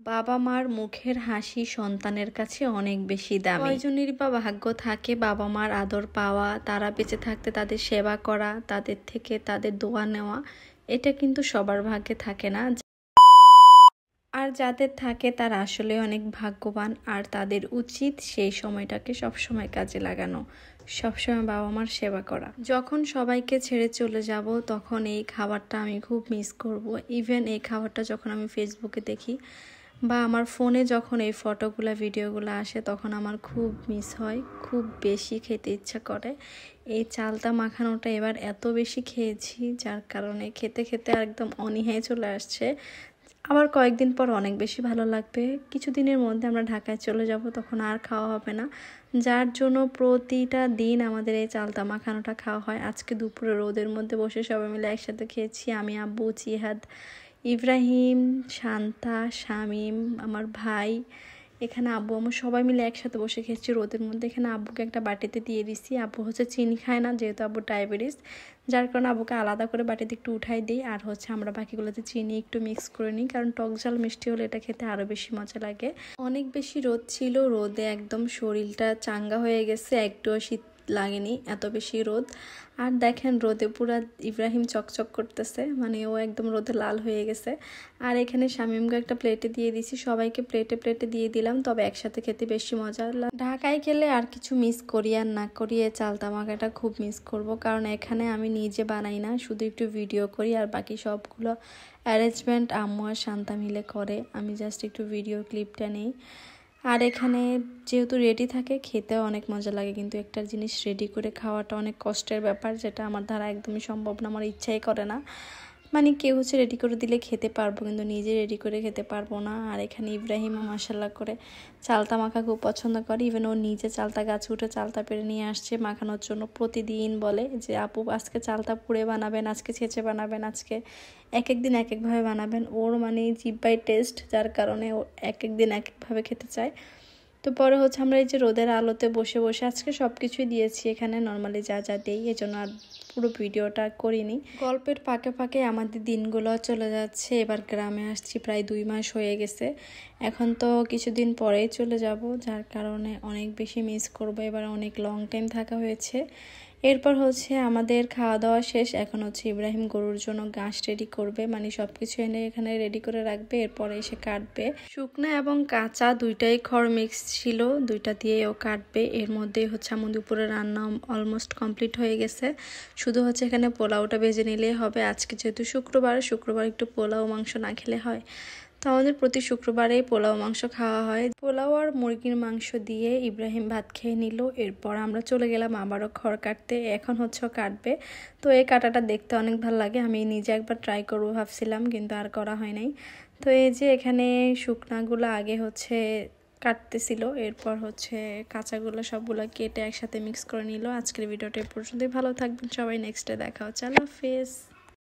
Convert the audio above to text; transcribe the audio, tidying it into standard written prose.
বাবা মার মুখের হাসি সন্তানের কাছে অনেক বেশি দামি। কয়জনেরই বা ভাগ্য থাকে বাবা মার আদর পাওয়া, তারা বেঁচে থাকতে তাদের সেবা করা, তাদের থেকে তাদের দোয়া নেওয়া। এটা কিন্তু সবার ভাগ্যে থাকে না। আর যাদের থাকে তারা আসলে অনেক ভাগ্যবান, আর তাদের উচিত সেই সময়টাকে সবসময় কাজে লাগানো, সবসময় বাবা মার সেবা করা। যখন সবাইকে ছেড়ে চলে যাব তখন এই খাবারটা আমি খুব মিস করব। ইভেন এই খাবারটা যখন আমি ফেসবুকে দেখি বা আমার ফোনে যখন এই ফটোগুলো ভিডিওগুলো আসে তখন আমার খুব মিস হয়, খুব বেশি খেতে ইচ্ছা করে। এই চালতা মাখানোটা এবার এত বেশি খেয়েছি যার কারণে খেতে খেতে একদম অনীহায় চলে আসছে। আবার কয়েকদিন পর অনেক বেশি ভালো লাগবে। কিছুদিনের মধ্যে আমরা ঢাকায় চলে যাব, তখন আর খাওয়া হবে না, যার জন্য প্রতিটা দিন আমাদের এই চালতা মাখানোটা খাওয়া হয়। আজকে দুপুরে রোদের মধ্যে বসে সবাই মিলে একসাথে খেয়েছি, আমি, আব্বু, জিহাদ, ইব্রাহিম, শান্তা, শামীম, আমার ভাই, এখানে আব্বু, আমার সবাই মিলে একসাথে বসে খেয়েছি রোদের মধ্যে। এখানে আব্বুকে একটা বাটিতে দিয়ে দিছি। আব্বু হচ্ছে চিনি খায় না, যেহেতু আব্বু ডায়াবেটিস, যার কারণে আব্বুকে আলাদা করে বাটিতে একটু উঠাই দিই। আর হচ্ছে আমরা বাকিগুলোতে চিনি একটু মিক্স করে নিই, কারণ টক ঝাল মিষ্টি হলে এটা খেতে আরও বেশি মজা লাগে। অনেক বেশি রোদ ছিল, রোদে একদম শরীরটা চাঙ্গা হয়ে গেছে, একটুও শীত লাগেনি, এত বেশি রোদ। আর দেখেন রোদে পুরা ইব্রাহিম চকচক করতেছে, মানে ও একদম রোদে লাল হয়ে গেছে। আর এখানে শামীমকে একটা প্লেটে দিয়ে দিছি, সবাইকে প্লেটে প্লেটে দিয়ে দিলাম, তবে একসাথে খেতে বেশি মজা। ঢাকায় গেলে আর কিছু মিস করি আর না করি, চালতা মাখাটা খুব মিস করব, কারণ এখানে আমি নিজে বানাই না, শুধু একটু ভিডিও করি আর বাকি সবগুলো অ্যারেঞ্জমেন্ট আম্মু আর শান্তা মিলে করে, আমি জাস্ট একটু ভিডিও ক্লিপটা নেই। আর এখানে যেহেতু রেডি থাকে খেতেও অনেক মজা লাগে, কিন্তু একটা জিনিস রেডি করে খাওয়াটা অনেক কষ্টের ব্যাপার, যেটা আমার দ্বারা একদমই সম্ভব না, আমার ইচ্ছাই করে না। মানে কেউ হচ্ছে রেডি করে দিলে খেতে পারবো, কিন্তু নিজে রেডি করে খেতে পারবো না। আর এখানে ইব্রাহিমও মাশাল্লাহ করে চালতা মাখা খুব পছন্দ করে, ইভেন ও নিজে চালতা গাছ উঠে চালতা পেরে নিয়ে আসছে মাখানোর জন্য। প্রতিদিন বলে যে আপু আজকে চালতা পুড়ে বানাবেন, আজকে ছেঁচে বানাবেন, আজকে এক এক দিন এক একভাবে বানাবেন। ওর মানে জিহ্বার টেস্ট, যার কারণে ও এক এক দিন এক একভাবে খেতে চায়। তো পরে হচ্ছে আমরা এই যে রোদের আলোতে বসে বসে আজকে সব কিছুই দিয়েছি এখানে, নর্মালি যা যা দিই, এই জন্য আর পুরো ভিডিওটা করিনি। গল্পের ফাঁকে ফাঁকে আমাদের দিনগুলো চলে যাচ্ছে। এবার গ্রামে আসছি প্রায় 2 মাস হয়ে গেছে, এখন তো কিছুদিন পরেই চলে যাব, যার কারণে অনেক বেশি মিস করব। এবার অনেক লং টাইম থাকা হয়েছে। এরপর হচ্ছে আমাদের খাওয়া দাওয়া শেষ, এখন হচ্ছে ইব্রাহিম গরুর জন্য ঘাস রেডি করবে, মানে সব কিছু এনে এখানে রেডি করে রাখবে, এরপরে এসে কাটবে। শুকনো এবং কাঁচা দুইটাই খড় মিক্স ছিল, দুইটা দিয়ে ও কাটবে। এর মধ্যেই হচ্ছে আমাদের দুপুরে রান্না অলমোস্ট কমপ্লিট হয়ে গেছে, শুধু হচ্ছে এখানে পোলাওটা ভেজে নিলেই হবে। আজকে যেহেতু শুক্রবার, শুক্রবার একটু পোলাও মাংস না খেলে হয়, তো আমাদের প্রতি শুক্রবারেই পোলাও মাংস খাওয়া হয়। পোলাও আর মুরগির মাংস দিয়ে ইব্রাহিম ভাত খেয়ে নিল, এরপর আমরা চলে গেলাম আবারও খড় কাটতে। এখন হচ্ছে কাটবে, তো এই কাটাটা দেখতে অনেক ভালো লাগে, আমি নিজে একবার ট্রাই করবো ভাবছিলাম, কিন্তু আর করা হয় নাই। তো এই যে এখানে শুকনাগুলো আগে হচ্ছে কাটতেছিল, এরপর হচ্ছে কাঁচাগুলো সবগুলো কেটে একসাথে মিক্স করে নিল। আজকের ভিডিওটা এই পর্যন্তই, ভালো থাকবেন সবাই, নেক্সটে দেখা হচ্ছে, আল্লাহ হাফেজ।